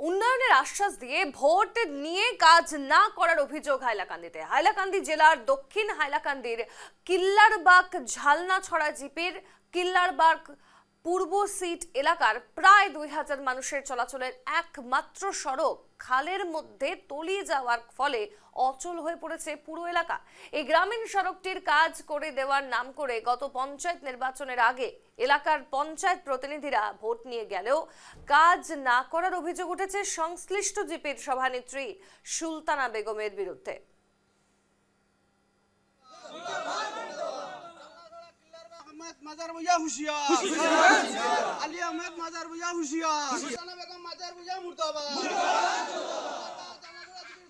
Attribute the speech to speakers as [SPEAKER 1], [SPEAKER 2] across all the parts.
[SPEAKER 1] উন্নয়নের আশ্বাস দিয়ে ভোট নিয়ে কাজ না করার অভিযোগ হাইলাকান্দিতে। হাইলাকান্দি জেলার দক্ষিণ হাইলাকান্দির কিল্লারবাগ ঝালনাছড়া জিপির কিল্লারবাগ পূর্ব সিট এলাকার প্রায় 2000 মানুষের চলাচলের একমাত্র সড়ক খালের মধ্যে তলিয়ে যাওয়ার ফলে অচল হয়ে পড়েছে পুরো এলাকা। এই গ্রামীণ সড়কটির কাজ করে দেওয়ার নাম করে গত পঞ্চায়েত নির্বাচনের আগে এলাকার পঞ্চায়েত প্রতিনিধিরা ভোট নিয়ে গেলেও কাজ না করার অভিযোগ উঠেছে সংশ্লিষ্ট জিপির সভানেত্রী সুলতানা বেগমের বিরুদ্ধে।
[SPEAKER 2] মাজার বুঝা হুশিয়ার আলী আহমেদ মাজার বুঝা হুশিয়ার সুলতানা বেগম মাজার বুঝা মুর্দাবাদ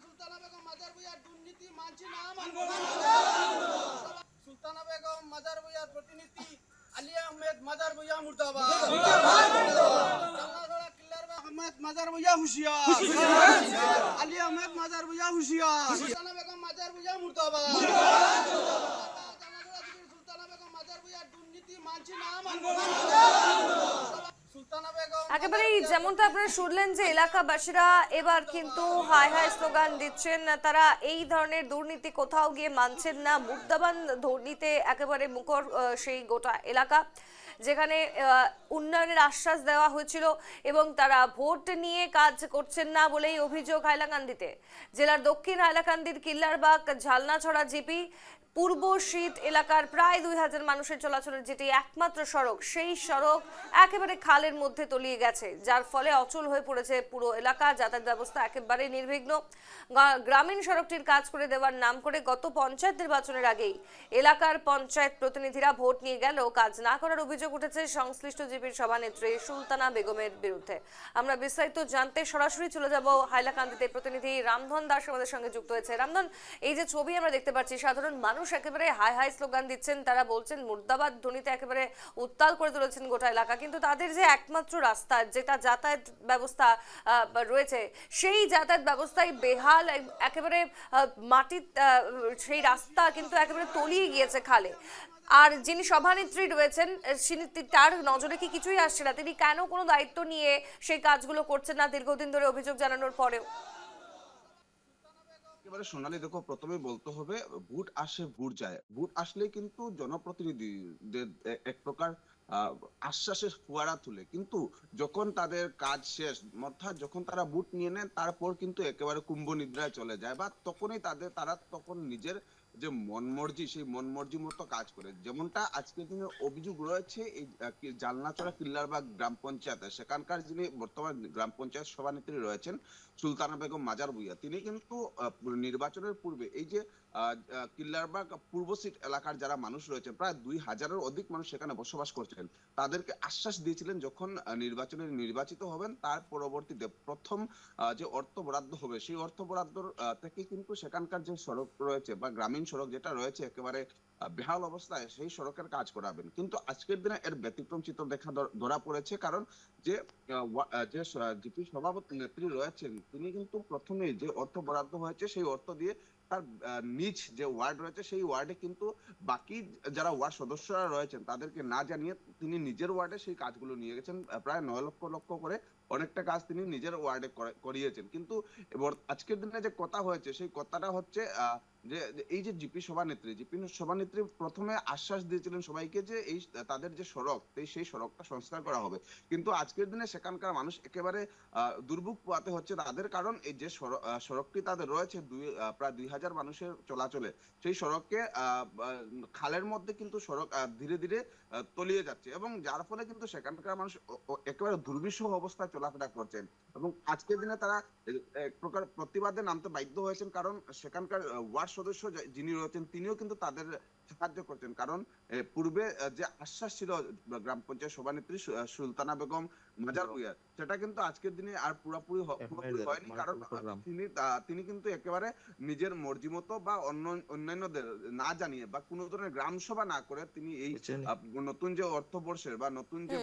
[SPEAKER 2] সুলতানা বেগম মাজার বুঝা দুর্নীতি মানছি না মানবো সুলতানা বেগম মাজার বুঝার প্রতিনিধি আলী আহমেদ মাজার বুঝা মুর্দাবাদ আহমেদ মাজার বুঝা হুশিয়ার আলী আহমেদ মাজার বুঝা হুশিয়ার সুলতানা বেগম মাজার বুঝা মুর্দাবাদ
[SPEAKER 1] একেবারেই যেমনটা আপনারা শুনলেন যে এলাকাবাসীরা এবার কিন্তু হাই হাই স্লোগান দিচ্ছেন। তারা এই ধরনের দুর্নীতি কোথাও গিয়ে মানছেন না। মুর্দাবান দুর্নীতিতে একেবারে মুখর সেই গোটা এলাকা, যেখানে উন্নয়নের আশ্বাস দেওয়া হয়েছিল এবং তারা ভোট নিয়ে কাজ করছেন না বলেই অভিযোগ হাইলাকান্দিতে। জেলার দক্ষিণ হাইলাকান্দির কিল্লারবাগ ঝালনাছড়া জিপি পূর্ব শীত এলাকার প্রায় 2000 মানুষের চলাচলের যেটি একমাত্র সড়ক, সেই সড়ক একেবারে খালের মধ্যে তলিয়ে গেছে, যার ফলে অচল হয়ে পড়েছে পুরো এলাকা। যাতায়াত ব্যবস্থা একেবারে নির্বিঘ্ন। গ্রামীণ সড়কটির কাজ করে দেওয়ার নাম করে গত পঞ্চায়েত নির্বাচনের আগেই এলাকার পঞ্চায়েত প্রতিনিধিরা ভোট নিয়ে গেলেও কাজ না করার অভিযোগ উঠেছে সংশ্লিষ্ট জিপির সভানেত্রী সুলতানা বেগমের বিরুদ্ধে। আমরা বিস্তারিত জানতে সরাসরি চলে যাব হাইলাকান্দিতে। প্রতিনিধি রামধন দাস আমাদের সঙ্গে যুক্ত হয়েছে। রামধন, এই যে ছবি আমরা দেখতে পাচ্ছি, সাধারণ মানুষ একেবারে হাই হাই স্লোগান দিচ্ছেন, তারা বলছেন মুর্দাবাদ ধ্বনিতে একেবারে উত্তাল করে তুলেছেন গোটা এলাকা, কিন্তু তাদের যে একমাত্র রাস্তা, যেটা যাতায়াত ব্যবস্থা রয়েছে, সেই যাতায়াত ব্যবস্থায় বেহাল, একেবারে মাটির সেই রাস্তা কিন্তু একেবারে তলিয়ে গিয়েছে খালে। আর যিনি সভানেত্রী রয়েছেন তার নজরে কি কিছুই আসছে না? তিনি কেন কোনো দায়িত্ব নিয়ে সেই কাজগুলো করছেন না দীর্ঘদিন ধরে অভিযোগ জানানোর পরেও?
[SPEAKER 3] এবারে সোনালী, দেখো, প্রথমে বলতে হবে ভোট আসে ভোট যায়। ভোট আসলে কিন্তু জনপ্রতিনিধিদের এক প্রকার আশ্বাসের ফোয়ারা তুলে, কিন্তু যখন তাদের কাজ শেষ, অর্থাৎ যখন তারা ভোট নিয়ে নেন, তারপর কিন্তু একেবারে কুম্ভ নিদ্রায় চলে যায়, বা তখনই তারা তখন নিজের যে মন মর্জি, সেই মন মর্জি মতো কাজ করে। যেমনটা আজকের দিনে অভিযোগ রয়েছে এই জালনাচড়া কিল্লারবাগ গ্রাম পঞ্চায়েতে, সেখানকার যিনি বর্তমান গ্রাম পঞ্চায়েত সভানেত্রী রয়েছেন সুলতানা বেগম মাজার ভুঁইয়া, তিনি কিন্তু নির্বাচনের পূর্বে এই যে কিল্লারবাগ পূর্ব সিট এলাকার যারা মানুষ রয়েছেন, প্রায় 2000-এর অধিক মানুষ সেখানে বসবাস করছেন, তাদেরকে আশ্বাস দিয়েছিলেন যখন নির্বাচনে নির্বাচিত হবেন তার পরবর্তীতে প্রথম যে অর্থ বরাদ্দ হবে, সেই অর্থ বরাদ্দ থেকে কিন্তু সেখানকার যে সড়ক রয়েছে বা গ্রামীণ সড়ক যেটা রয়েছে একেবারে বেহাল অবস্থায়, সেই সড়কের কাজ করাবেন। কিন্তু আজকের দিনে এর ব্যতিক্রম চিত্র ধরা পড়েছে, কারণ যে জিপি সভাপতি নেত্রী রয়েছেন, তিনি কিন্তু প্রথমে যে অর্থ বরাদ্দ হয়েছে সেই অর্থ দিয়ে তার নিজ যে ওয়ার্ড রয়েছে সেই ওয়ার্ডে কিন্তু বাকি যারা ওয়ার্ড সদস্যরা রয়েছেন তাদেরকে না জানিয়ে তিনি নিজের ওয়ার্ডে সেই কাজগুলো নিয়ে গেছেন। প্রায় 9 লক্ষ লক্ষ করে অনেকটা কাজ তিনি নিজের ওয়ার্ডে করিয়েছেন। কিন্তু আজকের দিনে যে কথা হয়েছে, সেই কথাটা হচ্ছে যে এই যে জিপি সভানেত্রী প্রথমে আশ্বাস দিয়েছিলেন সবাইকে যে এই তাদের যে সড়ক, সেই সড়কটা সংস্কার করা হবে, কিন্তু আজকের দিনে সেখানকার মানুষ একেবারে দুর্ভোগ পোহাতে হচ্ছে তাদের, কারণ এই যে সড়কটি তাদের রয়েছে প্রায় 2000 মানুষের চলাচলে, সেই সড়ককে খালের মধ্যে কিন্তু সড়ক ধীরে ধীরে তলিয়ে যাচ্ছে, এবং যার ফলে কিন্তু সেখানকার মানুষ একেবারে দুর্বিষহ অবস্থায় চলাফেরা করছেন। এবং আজকের দিনে তারা এক প্রকার প্রতিবাদে নামতে বাধ্য হয়েছেন, কারণ সেখানকার ওয়ার্ড সদস্য যিনি রয়েছেন তিনিও কিন্তু তাদের সাহায্য করছেন, কারণ পূর্বে যে আশ্বাস ছিল গ্রাম পঞ্চায়েত সভানেত্রী সুলতানা বেগম মাজার ভুঁইয়ার, সেটা কিন্তু আজকের দিনে আর পুরোপুরি হয়নি, কারণ তিনি কিন্তু একেবারে নিজের মর্জি মতো বা অন্যান্যদের না জানিয়ে বা কোনো ধরনের গ্রাম সভা না করে তিনি এই নতুন যে অর্থবর্ষের বা নতুন যে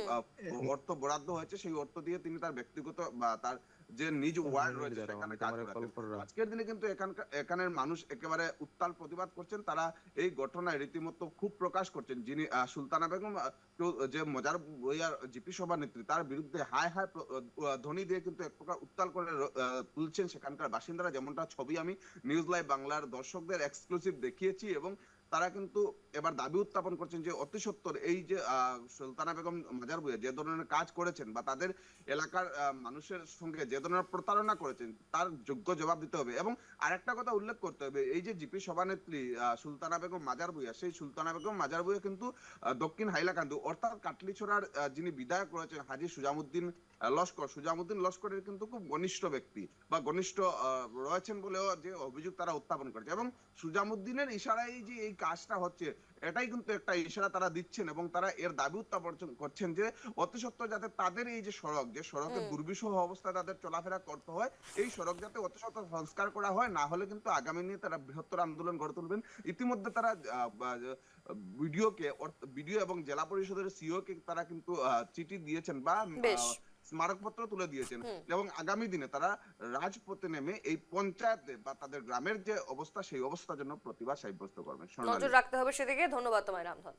[SPEAKER 3] অর্থ বরাদ্দ হয়েছে সেই অর্থ দিয়ে তিনি তার ব্যক্তিগত বা তার যে নিজ ওয়ার্ড রয়েছে সেখানে কাজ করেছেন। আজকের দিনে কিন্তু এখানের মানুষ একেবারে উত্তাল প্রতিবাদ করছেন, তারা এই ঘটনায় রীতিমতো খুব প্রকাশ করছেন। যিনি সুলতানা বেগম যে মজার বইয়ার জিপি সভানেত্রী, তার বিরুদ্ধে হায় হায় ধ্বনি দিয়ে কিন্তু এক প্রকার উত্তাল করে তুলছেন সেখানকার বাসিন্দারা। যেমনটা ছবি আমি নিউজ লাইভ বাংলার দর্শকদের এক্সক্লুসিভ দেখিয়েছি, এবং তারা কিন্তু এবার দাবি উত্থাপন করছেন যে অতি সত্বর এই যে সুলতানা বেগম মাজার ভূঁইয়া যে ধরনের কাজ করেছেন বা তাদের এলাকার মানুষের সঙ্গে যে ধরনের প্রতারণা করেছেন তার যোগ্য জবাব দিতে হবে। এবং আরেকটা কথা উল্লেখ করতে হবে, এই যে জিপি সভানেত্রী সুলতানা বেগম মাজার ভূঁইয়া, সেই সুলতানা বেগম মাজার ভূঁইয়া কিন্তু দক্ষিণ হাইলাকান্দি অর্থাৎ কাটলিছড়ার যিনি বিধায়ক রয়েছেন হাজী সুজামুদ্দিন লস্কর, সুজামুদ্দিন লস্করের কিন্তু খুব ঘনিষ্ঠ ব্যক্তি বা ঘনিষ্ঠ রয়েছেন বলেও যে অভিযোগ তারা উত্থাপন করেছে। এবং সুজামুদ্দিনের ইশারায় যে এই কাজটা হচ্ছে, এটাই কিন্তু একটা ইশারা তারা দিচ্ছেন, এবং তারা এর দাবি উত্থাপন করছেন যে অতি সত্বর যাতে তাদের এই যে সড়কের দুর্বিষহ অবস্থায় তাদের চলাফেরা করতে হয়, এই সড়ক যাতে অতি সত্বর সংস্কার করা হয়, না হলে কিন্তু আগামী দিনে তারা বৃহত্তর আন্দোলন গড়ে তুলবেন। ইতিমধ্যে তারা বিডিও এবং জেলা পরিষদের সিইও কে তারা কিন্তু চিঠি দিয়েছেন বা স্মারকপত্র তুলে দিয়েছেন, এবং আগামী দিনে তারা রাজপথে নেমে এই পঞ্চায়েতে বা তাদের গ্রামের যে অবস্থা সেই অবস্থার জন্য প্রতিবাদ সাব্যস্ত করবেন।
[SPEAKER 1] নজর রাখতে হবে সেদিকে। ধন্যবাদ তোমায় রামধন।